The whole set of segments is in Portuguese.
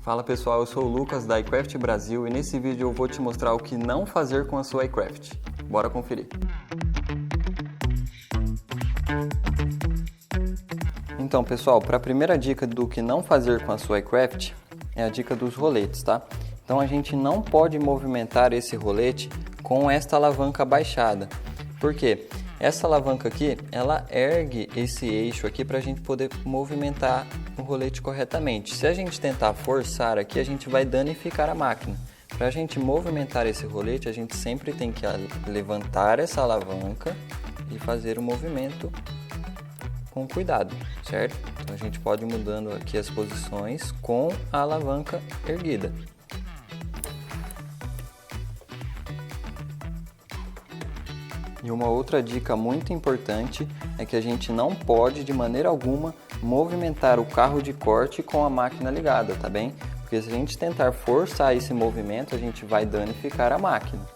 Fala pessoal, eu sou o Lucas da iCraft Brasil e nesse vídeo eu vou te mostrar o que não fazer com a sua iCraft. Bora conferir! Então pessoal, para a primeira dica do que não fazer com a sua iCraft é a dica dos roletes, tá? Então a gente não pode movimentar esse rolete com esta alavanca baixada. Por quê? Essa alavanca aqui, ela ergue esse eixo aqui para a gente poder movimentar o rolete corretamente. Se a gente tentar forçar aqui, a gente vai danificar a máquina. Para a gente movimentar esse rolete, a gente sempre tem que levantar essa alavanca e fazer o movimento com cuidado, certo? Então a gente pode ir mudando aqui as posições com a alavanca erguida. E uma outra dica muito importante é que a gente não pode de maneira alguma movimentar o carro de corte com a máquina ligada, tá bem? Porque se a gente tentar forçar esse movimento, a gente vai danificar a máquina.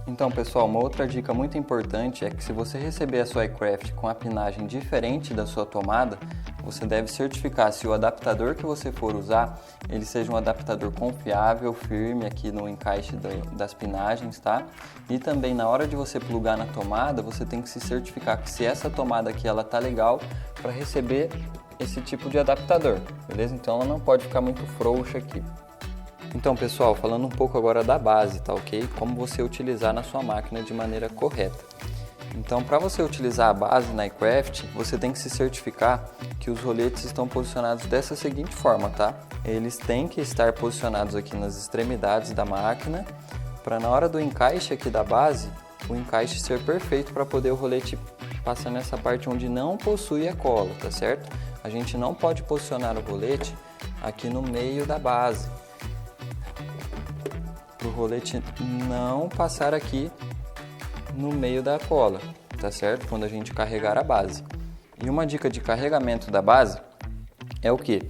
Então pessoal, uma outra dica muito importante é que se você receber a sua iCraft com a pinagem diferente da sua tomada, você deve certificar se o adaptador que você for usar, ele seja um adaptador confiável, firme aqui no encaixe das pinagens, tá? E também na hora de você plugar na tomada, você tem que se certificar que se essa tomada aqui ela tá legal para receber esse tipo de adaptador, beleza? Então ela não pode ficar muito frouxa aqui. Então pessoal, falando um pouco agora da base, tá ok? Como você utilizar na sua máquina de maneira correta. Então para você utilizar a base na iCraft, você tem que se certificar que os roletes estão posicionados dessa seguinte forma, tá? Eles têm que estar posicionados aqui nas extremidades da máquina, para na hora do encaixe aqui da base, o encaixe ser perfeito para poder o rolete passar nessa parte onde não possui a cola, tá certo? A gente não pode posicionar o rolete aqui no meio da base, para o rolete não passar aqui no meio da cola, tá certo? Quando a gente carregar a base. E uma dica de carregamento da base é o que?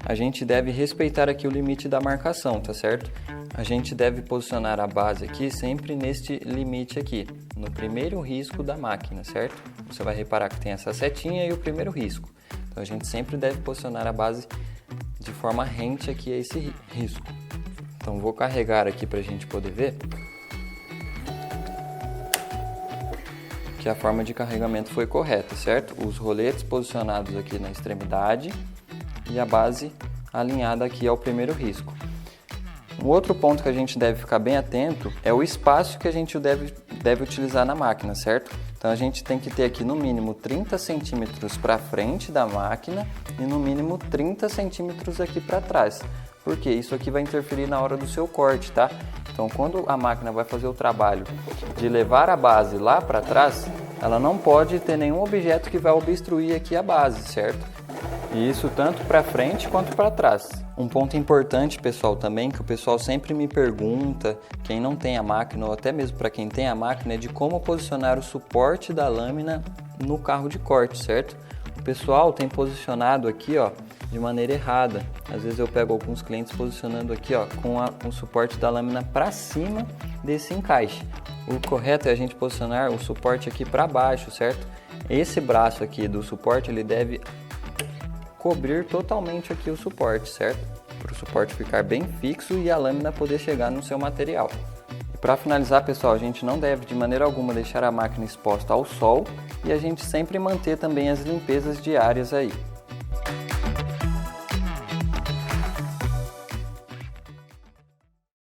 A gente deve respeitar aqui o limite da marcação, tá certo? A gente deve posicionar a base aqui sempre neste limite aqui, no primeiro risco da máquina, certo? Você vai reparar que tem essa setinha e o primeiro risco. Então a gente sempre deve posicionar a base de forma rente aqui a esse risco. Então vou carregar aqui para a gente poder ver que a forma de carregamento foi correta, certo? Os roletes posicionados aqui na extremidade e a base alinhada aqui ao primeiro risco. Um outro ponto que a gente deve ficar bem atento é o espaço que a gente deve utilizar na máquina, certo? Então a gente tem que ter aqui no mínimo 30 centímetros para frente da máquina e no mínimo 30 centímetros aqui para trás. Porque isso aqui vai interferir na hora do seu corte, tá? Então quando a máquina vai fazer o trabalho de levar a base lá para trás, ela não pode ter nenhum objeto que vai obstruir aqui a base, certo? E isso tanto para frente quanto para trás. Um ponto importante, pessoal, também, que o pessoal sempre me pergunta, quem não tem a máquina ou até mesmo para quem tem a máquina, é de como posicionar o suporte da lâmina no carro de corte, certo? O pessoal tem posicionado aqui, ó, de maneira errada. Às vezes eu pego alguns clientes posicionando aqui, ó, com o suporte da lâmina para cima desse encaixe. O correto é a gente posicionar o suporte aqui para baixo, certo? Esse braço aqui do suporte, ele deve cobrir totalmente aqui o suporte, certo? Para o suporte ficar bem fixo e a lâmina poder chegar no seu material. E para finalizar, pessoal, a gente não deve de maneira alguma deixar a máquina exposta ao sol e a gente sempre manter também as limpezas diárias aí.